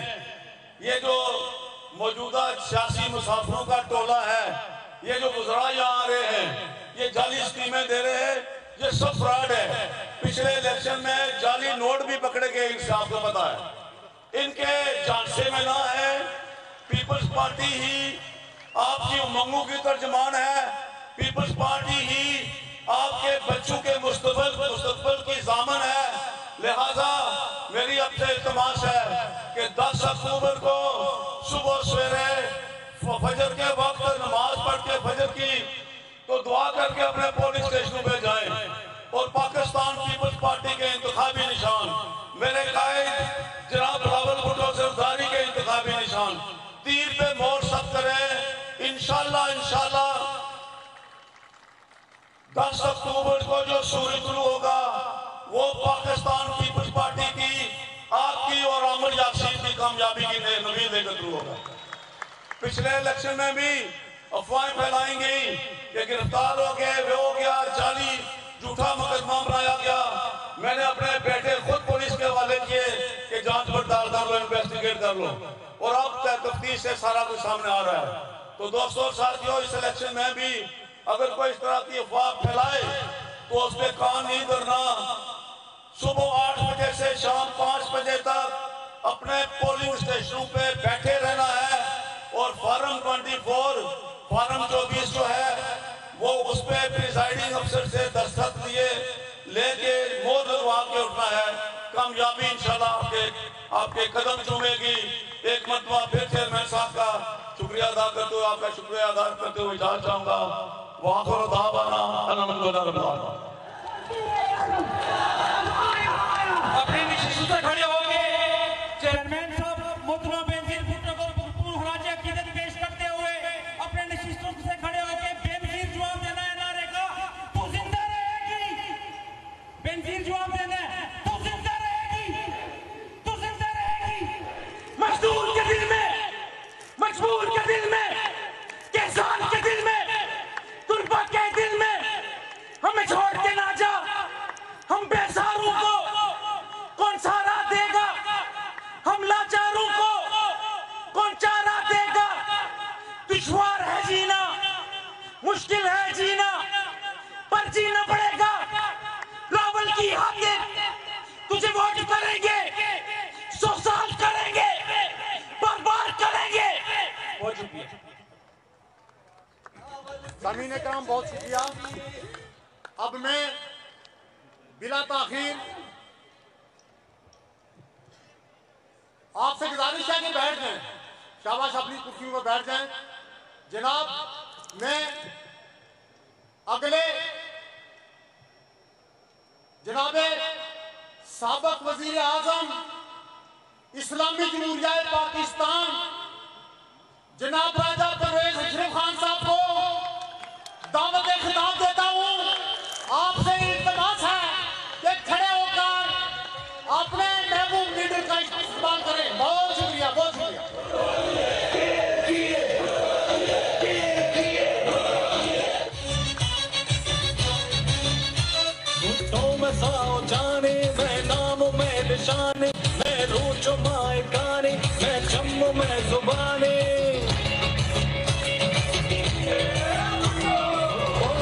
یہ جو موجودہ سیاسی مسافروں کا ٹولہ ہے، یہ جو وزراء یہاں آ رہے ہیں، یہ جعلی اسکیمیں دے رہے ہیں، یہ سب فراڈ ہے۔ پچھلے الیکشن میں جعلی نوٹ بھی پکڑے گئے، ان سے آپ کو پتا ہے، ان کے جانشے میں نہ ہے۔ پیپلز پارٹی ہی آپ کی امنگوں کی ترجمان ہے، پیپلز پارٹی ہی آپ کے بچوں کے مستقبل کی ضامن ہے، لہذا میری اب سے التماس ہے کہ 10 اکتوبر کو صبح سویرے فجر کے وقت نماز پڑھ کے فجر کی تو دعا کر کے اپنے پولیس اسٹیشنوں پہ جائیں، اور پاکستان پیپلز پارٹی کے انتخابی نشان، میرے قائد جناب بلاول بھٹو زرداری کے انتخابی نشان تیر پہ مور سب کریں۔ انشاءاللہ 10 اکتوبر کو جو سورج طلوع ہوگا وہ پاکستان پیپلز پارٹی کی، آپ کی اور عامر یاسین کی کامیابی کی نوید لے کر طلوع ہوگا۔ پچھلے الیکشن میں بھی افواہیں پھیلائیں گئی کہ گرفتار ہو گئے، وہ ہو گیا، جعلی جھوٹا مقدمہ بنایا گیا۔ میں نے اپنے بیٹے خود پولیس کے حوالے کیے کہ جانچ پڑتال کر لو، انویسٹیگیٹ کر لو، اور اب تفتیش سے سارا کچھ سامنے آ رہا ہے۔ تو دوستو اور ساتھیوں، اس الیکشن میں بھی اگر کوئی اس طرح کی افواہ پھیلائے تو اس پہ کان نہیں دھرنا۔ صبح 8 بجے سے شام 5 بجے تک اپنے پولنگ اسٹیشنوں پہ بیٹھے رہنا ہے، اور فارم 24 فارم 24 جو ہے وہ اس پہ پریزائڈنگ افسر سے دستخط لے کے مہر لگوا کے اٹھنا ہے۔ کامیابی انشاءاللہ آپ کے قدم چومے گی۔ ایک مرتبہ پھر چیئرمین صاحب کا شکریہ ادا کرتے ہوئے، آپ کا شکریہ ادا کرتے ہوئے اجازت چاہوں گا۔ وآخر دعوانا ان الحمد للہ رب العالمین۔ اپنی نشست سے کھڑے ہو کے چیئرمین صاحب محترم بینظیر بھٹو کو پرپور خراج عقیدت پیش کرتے ہوئے اپنے نشستوں سے کھڑے ہو کے بے نظیر جواب دینا ہے نعرے کا تو زندہ رہے گی، بے نظیر جواب دینا ہے تو زندہ رہے گی، تو زندہ رہے گی۔ مزدور کے دل میں، مجبور کے دل میں، کسان کے دل میں، طلبہ کے دل میں، ہمیں چھوڑ کے نہ جا، ہم بے سہاروں کو کون سہارا دے گا، ہم لاچاروں کو کون چارہ دے گا۔ دشوار ہے جینا، مشکل ہے جینا، پر جینا پڑے گا۔ راول کی خاطر تجھے ووٹ کریں گے، 100 سال کریں گے، بار کریں گے۔ بہت شکریہ۔ سامعین کرام بہت شکریہ۔ اب میں بلا تاخیر آپ سے گزارش ہے کہ بیٹھ جائیں، شاباش، اپنی کرسیوں پر بیٹھ جائیں. جناب میں اگلے جناب سابق وزیر اعظم اسلامی جمہوریہ پاکستان جناب راجہ پرویز اشرف خان صاحب کو دعوت خطاب دیتا ہوں. آپ سے التماس ہے کہ کھڑے ہو کر اپنے محبوب لیڈر کا استقبال کریں. بہت شکریہ، بہت شکریہ. جانے میں نام میں نشانے میں روچ مائے گانے میں چم میں زبانے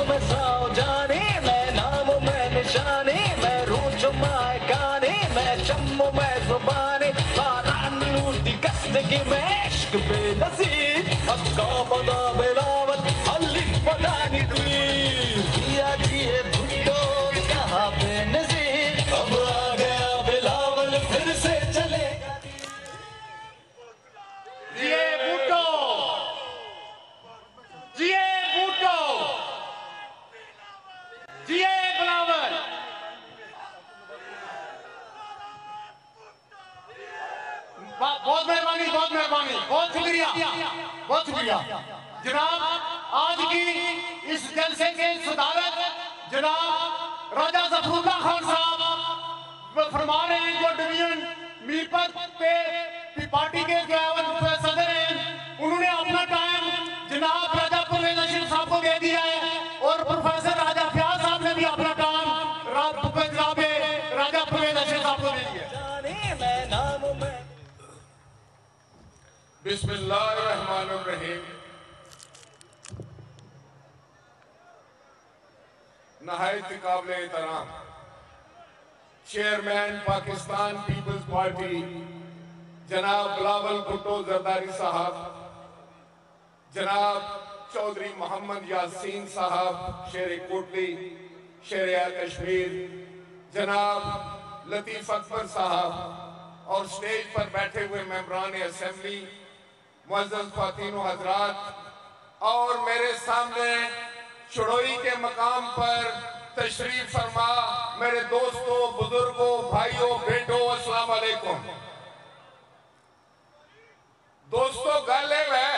میں ساؤ جانے میں نام میں نشانے میں روچ مائے گانے میں چم میں زبانے باران لوٹی گستگی میں عشق بے نصیب اب کا بدا بلاوت علی پدانی دوی دیا جیے بھٹو کہا بے نصیب اب آ گیا بلاول پھر سے چلے گا. جیے بھٹو، جیے بھٹو، جیے بلاول. بہت مہربانی، بہت مہربانی، بہت شکریہ، بہت شکریہ. جناب آج کی اس جلسے کے صدارت جناب راجہ ظفر اللہ خان صاحب فرما رہے ہیں، جو ڈویژن میرپت پہ پارٹی کے صدر ہیں. انہوں نے اپنا ٹائم جناب راجہ پرویز اشرف صاحب کو دے دیا ہے، اور پروفیسر راجہ فیاض صاحب نے بھی اپنا ٹائم جناب راجہ پرویز اشرف صاحب کو دے دیا ہے. بسم اللہ الرحمن الرحیم. نہایت قابل احترام چیئرمین پاکستان پیپلز پارٹی جناب بلاول بھٹو زرداری صاحب، جناب چودھری محمد یاسین صاحب شیر کوٹلی شہریار کشمیر، جناب لطیف اکبر صاحب، اور سٹیج پر بیٹھے ہوئے ممبران اسمبلی، معزز خواتین و حضرات، اور میرے سامنے چڑوئی کے مقام پر تشریف فرما میرے دوستوں، بزرگوں، بھائیوں، بیٹوں، السلام علیکم. دوستوں گالے ہے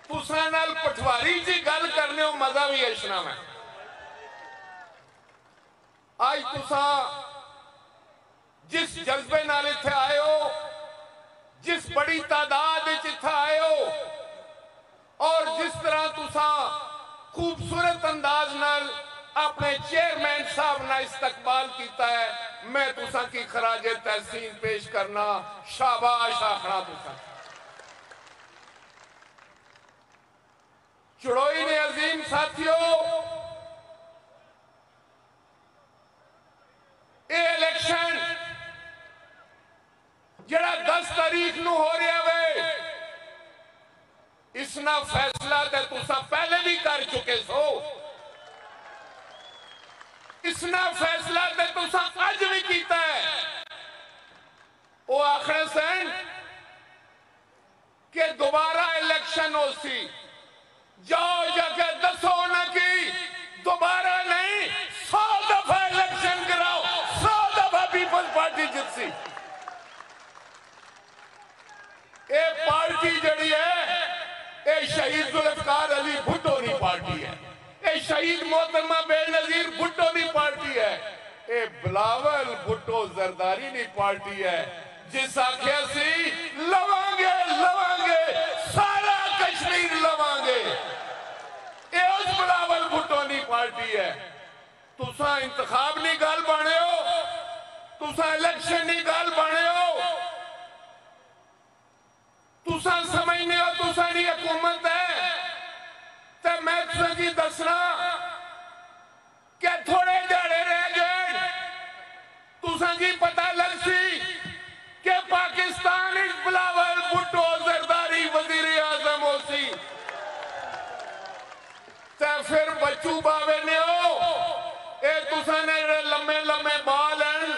تساں نال پٹواری جی گل کرنے ہو مزہ بھی اشنا میں. آج تساں جس جذبے نال اتھے آئے ہو، جس بڑی تعداد اتھے آئے ہو، اور جس طرح تساں خوبصورت انداز نال اپنے چیئرمین صاحب نہ استقبال کیتا ہے، میں تساں کی خراج تحسین پیش کرنا شاباش آخنا. تساں چڑوئی نے عظیم ساتھیوں، اے الیکشن جڑا 10 تاریخ نو ہو رہا وے، اس نا فیصلہ تے تساں پہلے بھی کر چکے سو. اس نا فیصلہ تے تساں اج بھی کیتا ہے. وہ آخر سن کہ دوبارہ الیکشن ہو سی، جاؤ جا کے دسو نہ کی دوبارہ نہیں، 100 دفعہ الیکشن کراؤ، 100 دفعہ پیپلز پارٹی جت سی. اے پارٹی جڑی ہے، اے شہید ذوالفقار علی بھٹو نہیں پارٹی ہے، اے شہید محترمہ بے نظیر بھٹو نہیں پارٹی ہے، اے بلاول بھٹو زرداری نہیں پارٹی ہے. جس آخیا سی لوانگے لوانگے سارا کشمیر لوانگے، اے اس بلاول بھٹو نہیں پارٹی ہے. تساں انتخاب نہیں گال بانے ہو، تساں الیکشن نہیں گال بانے ہو، تساں سمجھنے ہو تساں نہیں حکومت ہے. تے میں تساں کی دسنا کہ تھوڑے جاڑے رہ گئے، تساں کی پتہ لگ سی کہ پاکستان اس بلاول بھٹو زرداری وزیر اعظم ہو سی. تے پھر بچو باوے نے ہو، اے تساں نے لمے لمے بال ہیں،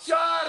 4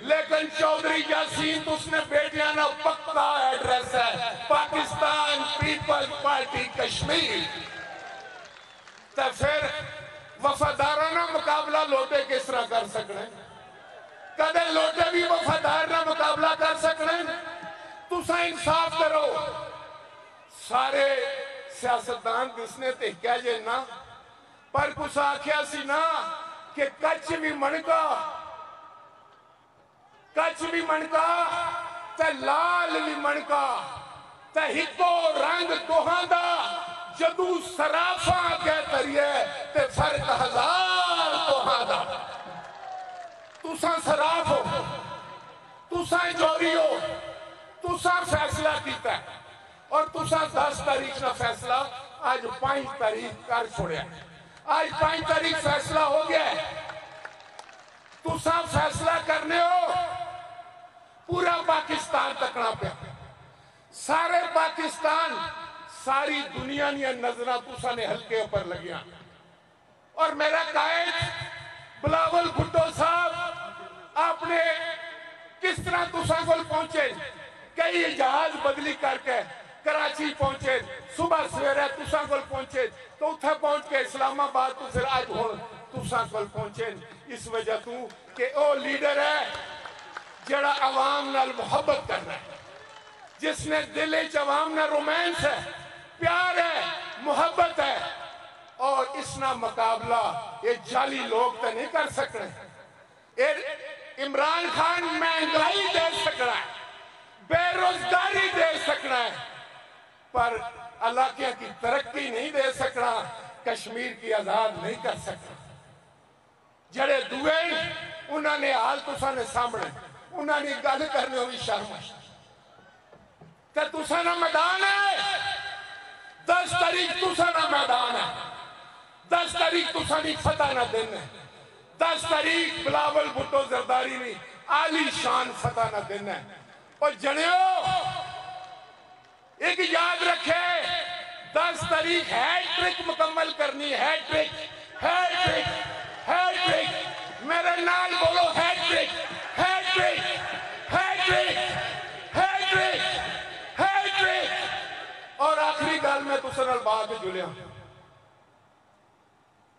لیکن چودھری یاسین تو اس نے بیٹیاں نا پکا ایڈریس ہے پاکستان پیپل پارٹی کشمیر. تو پھر وفادارانہ مقابلہ لوٹے کس طرح کر سکنے؟ کدے لوٹے بھی وفادارانہ مقابلہ کر سکنے؟ تو سا انصاف کرو. سارے سیاستدان کس نے تحکیہ جے نا پر کچھ آکھیا سی نا کہ کچھ بھی منکا تے لال بھی منکا تے ہکو رنگ توہاں دا جدو سرافاں کے تریے تے فرق ہزار توہاں دا. تُساں سراف ہو, تُساں جوری ہو, تُساں فیصلہ کیتا ہے اور تُساں 10 تاریخ نہ فیصلہ آج 5 تاریخ کر چھوڑیا ہے. آج 5 تاریخ فیصلہ ہو گیا ہے. تُساں فیصلہ کرنے ہو پورا پاکستان تکنا پہ, سارے پاکستان ساری دنیا نیا نظرہ تُساں نے ہلکے اوپر لگیا. اور میرا قائد بلاول بھٹو صاحب آپ نے کس طرح تُساں کو پہنچے, کئی جہاز بدلی کر کے کراچی پہنچے, صبح سویرے تُساں کو پہنچے تو اتھا پہنچ کے اسلام آباد تو پھر آج ہو تُساں کو پہنچے. اس وجہ تو کہ او لیڈر ہے جڑا عوام نال محبت کرنا ہے, جس نے دل عوام نال رومانس ہے, پیار ہے, محبت ہے. اور اس نہ مقابلہ یہ جعلی لوگ تو نہیں کر سکنے. عمران خان مہنگائی دے سکنا ہے, بے روزگاری دے سکنا ہے, پر علاقے کی ترقی نہیں دے سکنا, کشمیر کی آزاد نہیں کر سکنا. جڑے دوئے انہوں نے حال تُساں نے سامنے, انہوں نے گل کرنے ہوئی شرم ہے. کہ تُساں نہ میدان ہے, 10 تاریخ تُساں نہ میدان ہے, 10 تاریخ تُساں نہیں فتح نہ دن ہے, 10 تاریخ بلاول بھٹو زرداری نہیں عالی شان فتح نہ دن ہے. اور جنیو ایک یاد رکھے 10 تاریخ ہیٹ ٹرک مکمل کرنی, hat trick, hat trick, hat trick. میرے نال بولو hat trick, hat trick, hat trick, hat trick, hat trick. اور آخری گل میں تو سنال بات جلیا,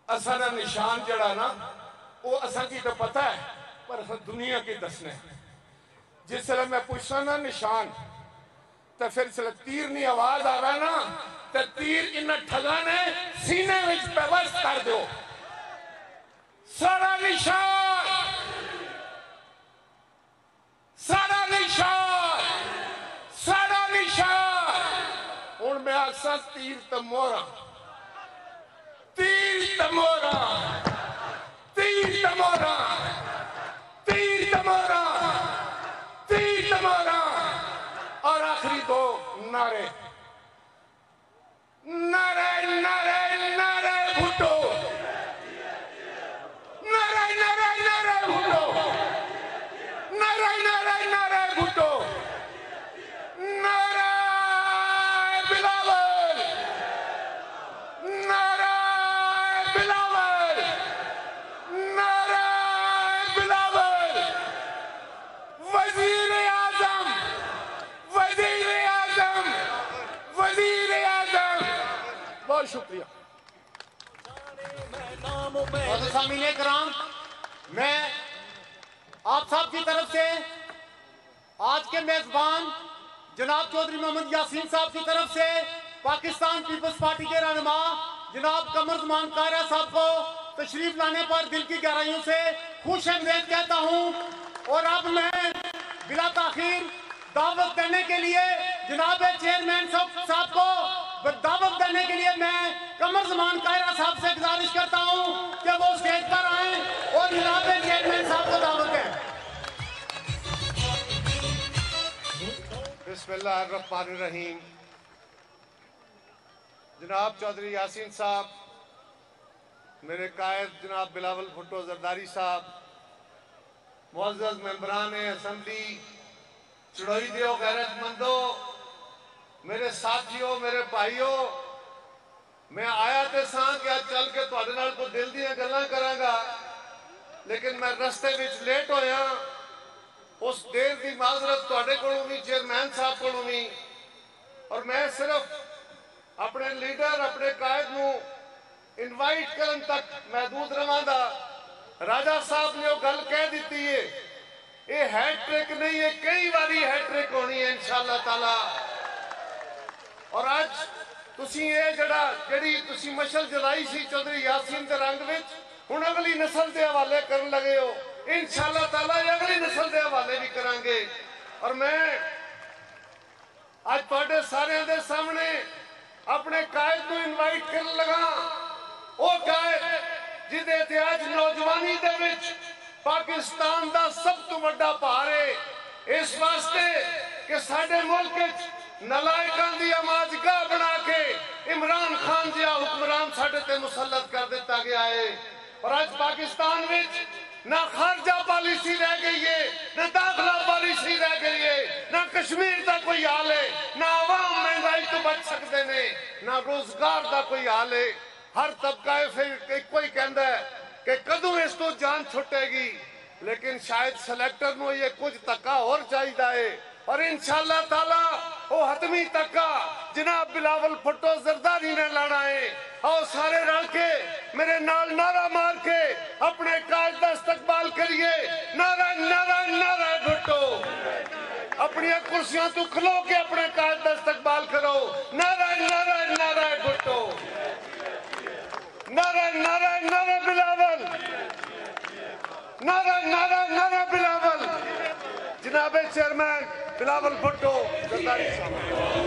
اسانا نشان جڑا نا وہ اساں کی تو پتہ ہے پر اساں دنیا کی دسنے. جس طرح میں پوچھنا نا نشان تو پھر اس لئے تیر نہیں آواز آ رہا نا تو تیر انہیں ٹھگانے سینے وچ پہ وست کر دو. سارا نشان, سارا نشان, سارا نشان. ان میں آسا تیر تمورا, تیر تمورا, تیر تمورا, تیر تمورا, تیر تمورا. اور آخری 2 نعرے, نعرے نعرے نعرے بھٹو, نعرے نعرے نعرے بھٹو, نعرے نعرے نعرے بھٹو, نعرے بلاول, نعرے بلاول, نعرے بلاول. وزیر اعظم, وزیر اعظم, وزیر اعظم. بہت شکریہ. اور سامعین کرام, میں آپ صاحب کی طرف سے آج کے میزبان جناب چودھری محمد یاسین صاحب کی طرف سے پاکستان پیپلز پارٹی کے رہنما جناب قمر زمان قاہرہ صاحب کو تشریف لانے پر دل کی گہرائیوں سے خوش آمدید کہتا ہوں. اور اب میں بلا تاخیر دعوت دینے کے لیے جناب چیئرمین صاحب کو دعوت دینے کے لیے میں قمر زمان قاہرہ صاحب سے گزارش کرتا ہوں کہ وہ اسٹیج پر آئیں اور جناب چیئرمین صاحب کو دعوت دیں. بسم اللہ الرحمن الرحیم. جناب چودھری یاسین صاحب, میرے قائد جناب بلاول بھٹو زرداری صاحب, معزز ممبران اسمبلی, چڑوئی دیو غیرت مندو, میرے ساتھیوں, میرے بھائیوں, میں آیا تے ساں کہ آج چل کے تواڈے نال کو دل دیاں گلاں کراں گا, لیکن میں رستے وچ لیٹ ہویا اس دیر دی معذرت تواڈے کولوں بھی چیئرمین صاحب کولوں بھی اور میں صرف اپنے لیڈر اپنے قائد نو انوائٹ کرن تک محدود رہاں دا راجہ صاحب نے وہ گل کہہ دیتی ہے یہ ہیٹ ٹرک نہیں ہے کئی باری ہیٹ ٹرک ہونی ہے انشاءاللہ تعالی اور آج تسی یہ جڑی تسی مشل جلائی سی چودھری یاسین دے رنگ وچ ہن اگلی نسل دے حوالے کرن لگے ہو انشاءاللہ تعالی اگلی نسل دے حوالے بھی کریں گے اور میں آج تواڈے سارے دے سامنے اپنے قائد کو انوائٹ کرن لگا وہ قائد جدے تے آج نوجوانی دے وچ پاکستان دا سب تو بڑا پہاڑ ہے اس واسطے کہ ساڈے ملک وچ نلائکاں دی اماجگاہ بنا کے عمران خان جیا حکمران ساڈے تے مسلط کر دیتا گیا ہے اور آج پاکستان وچ نہ خارجہ پالیسی رہ گئی ہے نہ داخلہ پالیسی رہ گئی ہے نہ کشمیر دا کوئی حال ہے نہ عوام مہنگائی تو بچ سکتے نے نہ روزگار دا کوئی حال ہے ہر طبقہ پھر کوئی کہندا ہے کہ کدوں اس تو جان چھٹے گی لیکن شاید سلیکٹر نو یہ کچھ تکا اور چاہیے ہے اور انشاءاللہ تعالی وہ حتمی تکا جناب بلاول بھٹو زرداری نے لانا ہے اور سارے رل کے میرے نال نعرہ مار کے اپنے قائد کا استقبال کریے نعرہ نعرہ نعرہ بھٹو اپنی کرسیاں تو کھلو کے اپنے قائد کا استقبال کرو نعرہ نعرہ نعرہ بھٹو نعرہ نعرہ نعرہ بلاول نعرہ نعرہ نعرہ بلاول جناب چیئرمین بلاول بھٹو زرداری صاحب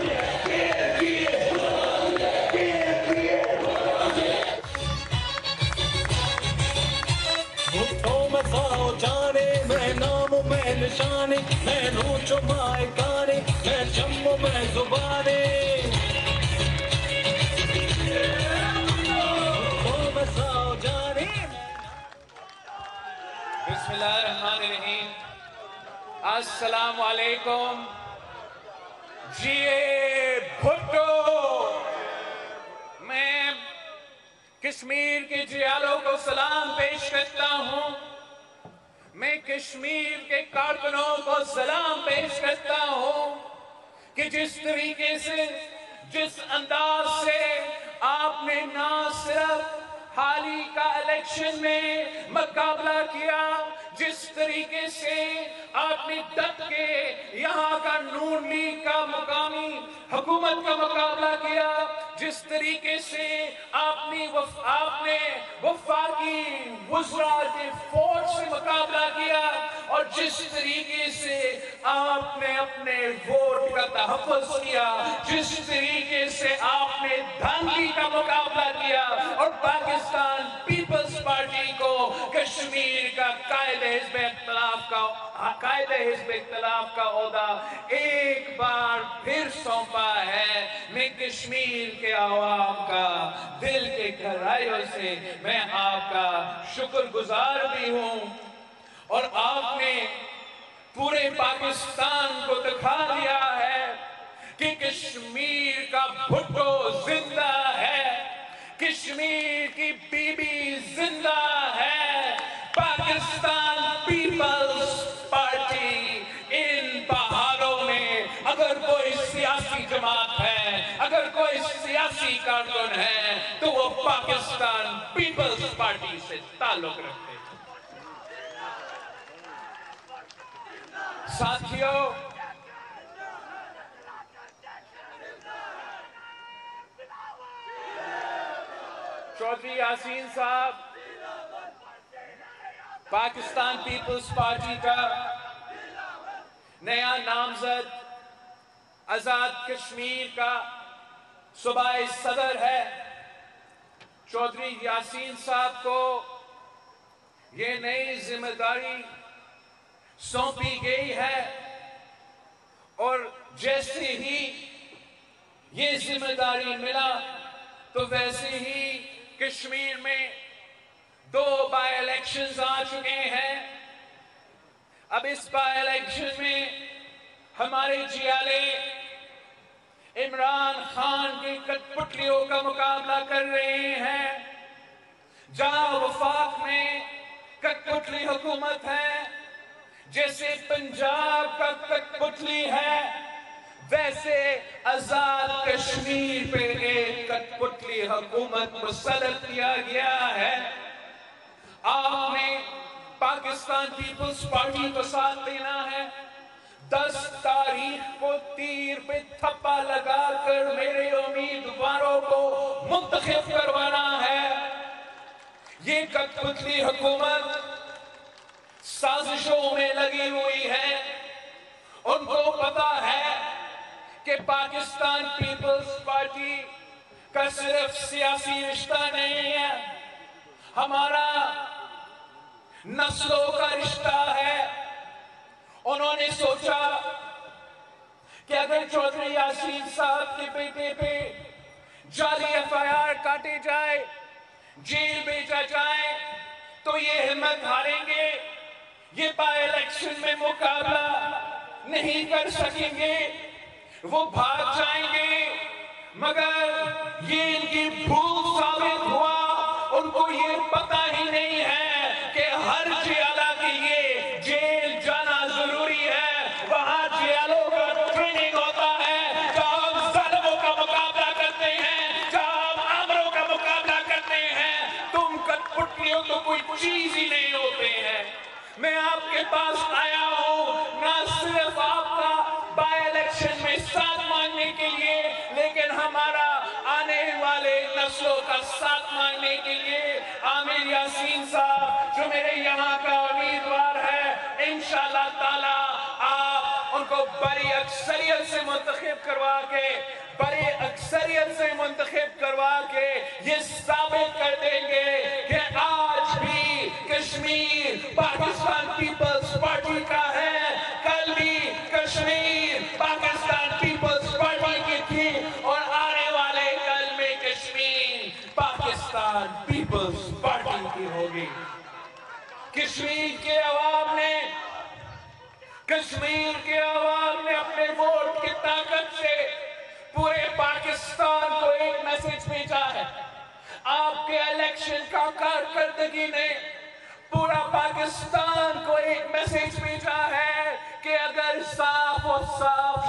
بھٹو میں ساؤ جانے میں نام میں نشانے میں روچ مائے کانے میں جم میں زبانے بسم اللہ الرحمن الرحیم السلام علیکم جی بھٹو میں کشمیر کے جیالوں کو سلام پیش کرتا ہوں میں کشمیر کے کارکنوں کو سلام پیش کرتا ہوں کہ جس طریقے سے جس انداز سے آپ نے نہ صرف حالی کا الیکشن میں مقابلہ کیا جس طریقے سے آپ نے ڈٹ کے یہاں کا نون لیگ کا مقامی حکومت کا مقابلہ کیا جس طریقے سے آپ نے وفاقی وزراء کے فوج سے مقابلہ کیا اور جس طریقے سے آپ نے اپنے ووٹ کا تحفظ کیا جس طریقے سے آپ نے دھاندلی کا مقابلہ کیا اور پاکستان پیپلز پارٹی کو کشمیر کا قائد حزب اختلاف کا عہدہ ایک بار پھر سونپا ہے میں کشمیر کے عوام کا دل کے گہرائیوں سے میں آپ کا شکر گزار بھی ہوں اور آپ نے پورے پاکستان کو دکھا دیا ہے کہ کشمیر کا بھٹو زندہ ہے کشمیر کی بی بی زندہ ہے پاکستان پیپلز پارٹی ان پہاڑوں میں اگر کوئی سیاسی جماعت ہے اگر کوئی سیاسی کارکن ہے تو وہ پاکستان پیپلز پارٹی سے تعلق رکھتے ہیں ساتھیوں چودھری یاسین صاحب پاکستان پیپلز پارٹی کا نیا نامزد آزاد کشمیر کا صوبائی صدر ہے چودھری یاسین صاحب کو یہ نئی ذمہ داری سونپی گئی ہے اور جیسے ہی یہ ذمہ داری ملا تو ویسے ہی کشمیر میں 2 بائی الیکشنز آ چکے ہیں اب اس بائی الیکشن میں ہمارے جیالے عمران خان کی کٹ پٹلیوں کا مقابلہ کر رہے ہیں جہاں وفاق میں کٹ پٹلی حکومت ہے جیسے پنجاب کا کٹپتلی ہے ویسے آزاد کشمیر پہ ایک کٹپتلی حکومت مسلط کیا گیا ہے. آپ نے پاکستان پیپلز پارٹی کو ساتھ دینا ہے. 10 تاریخ کو تیر پہ تھپا لگا کر میرے امیدواروں کو منتخب کروانا ہے. یہ کٹپتلی حکومت سازشوں میں لگی ہوئی ہے. ان کو پتا ہے کہ پاکستان پیپلز پارٹی کا صرف سیاسی رشتہ نہیں ہے, ہمارا نسلوں کا رشتہ ہے. انہوں نے سوچا کہ اگر چودھری یاسین صاحب کے بیٹے پہ جعلی FIR کاٹے جائے, جیل بھیجا جائے تو یہ ہمت ہاریں گے, یہ بائی الیکشن میں مقابلہ نہیں کر سکیں گے, وہ بھاگ جائیں گے. مگر یہ ان کی بھول ثابت ہوا. ان کو یہ پتہ ہی نہیں ہے کہ ہر جیالہ کے لیے جیل جانا ضروری ہے. وہاں جیالوں کا ٹریننگ ہوتا ہے, جہاں ہم ظالموں کا مقابلہ کرتے ہیں, جہاں ہم آمروں کا مقابلہ کرتے ہیں. تم کٹپٹلیوں تو کوئی چیز ہی نہیں ہوتے ہیں. میں آپ کے پاس آیا ہوں نہ صرف آپ کا بائی الیکشن میں ساتھ مانگنے کے لیے, لیکن ہمارا آنے والے نسلوں کا ساتھ مانگنے کے لیے. عامر یاسین صاحب جو میرے یہاں کا امیدوار ہے, انشاءاللہ تعالی آپ ان کو بڑی اکثریت سے منتخب کروا کے یہ ثابت کر دیں گے کہ آج بھی کشمیر پاکستان پیپلز پارٹی کا ہے, کل بھی کشمیر پاکستان پیپلز پارٹی کی تھی, اور آنے والے کل میں کشمیر پاکستان پیپلز پارٹی کی ہوگی. کشمیر کے عوام نے اپنے ووٹ کی طاقت سے پورے پاکستان کو ایک میسج بھیجا ہے. آپ کے الیکشن کا کارکردگی نے پورا پاکستان کو ایک میسج بھیجا ہے کہ اگر صاف اور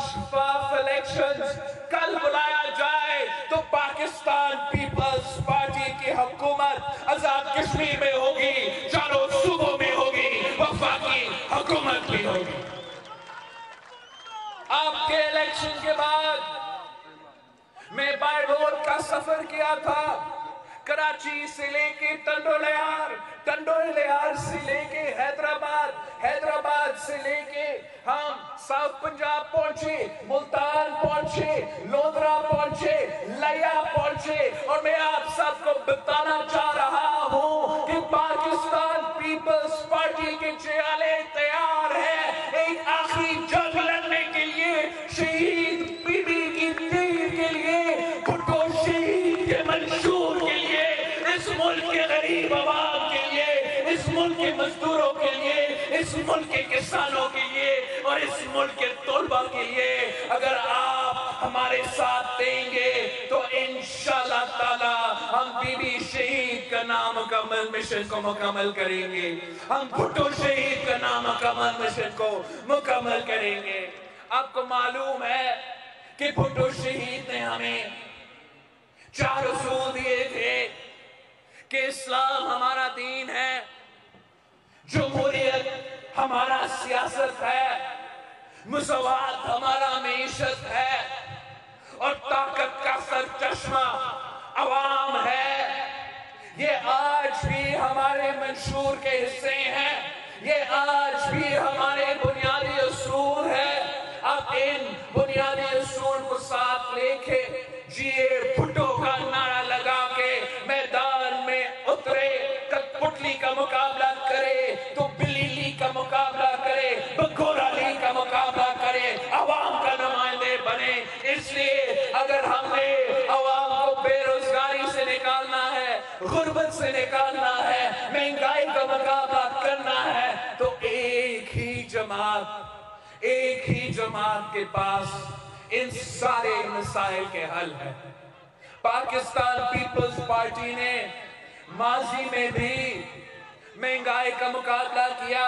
شفاف الیکشنز کل بلایا جائے تو پاکستان پیپلز پارٹی کی حکومت آزاد کشمیر میں ہوگی, چاروں صوبوں میں ہوگی, وفاقی حکومت بھی ہوگی. آپ کے الیکشن کے بعد میں بائی روڈ کا سفر کیا تھا, کراچی سے لے کے ٹنڈولیار سے لے کے حیدرآباد سے لے کے ہم ساؤتھ پنجاب پہنچے, ملتان پہنچے, لودھرا پہنچے, لیا پہنچے, اور میں آپ سب کو بتانا چاہ رہا ہوں کہ پاکستان پیپلز پارٹی کے جیالے تیار ہیں ایک آخری جنگ لڑنے کے لیے, شہید بی بی کی تیر کے لیے, بھٹو شہید کے منشور کے لیے, اس ملک کے غریب عوام کے لیے, اس ملک کے مزدوروں کے لیے, اس ملک کے کسانوں کے لیے, اور اس ملک کے طلباء کے لیے. اگر آپ ہمارے ساتھ دیں گے تو انشاءاللہ تعالی ہم بی بی شہید کا نامکمل مشن کو مکمل کریں گے, ہم بھٹو شہید کا نامکمل مشن کو مکمل کریں گے. آپ کو معلوم ہے کہ بھٹو شہید نے ہمیں 4 اصول دیے تھے کہ اسلام ہمارا دین ہے, جمہوریت ہمارا سیاست ہے, مساوات ہمارا معیشت ہے, اور طاقت کا سرچشمہ عوام ہے. یہ آج بھی ہمارے منشور کے حصے ہیں, یہ آج بھی ہمارے بنیادی اصول ہیں. اب ان بنیادی اصول کو ساتھ لے کے جیے بھٹو کا نعرہ لگا کے میدان میں اترے, کٹپٹلی کا مقابلہ کرے تو بلیلی کا مقابلہ کرے, بگورالی کا مقابلہ کرے, عوام کا نمائندے بنے. اس لیے اگر ہم نے عوام کو بے روزگاری سے نکالنا ہے, غربت سے نکالنا ہے, مہنگائی کا مقابلہ کرنا ہے, تو ایک ہی جماعت کے پاس ان سارے مسائل کے حل ہیں. پاکستان پیپلز پارٹی نے ماضی میں بھی مہنگائی کا مقابلہ کیا,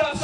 10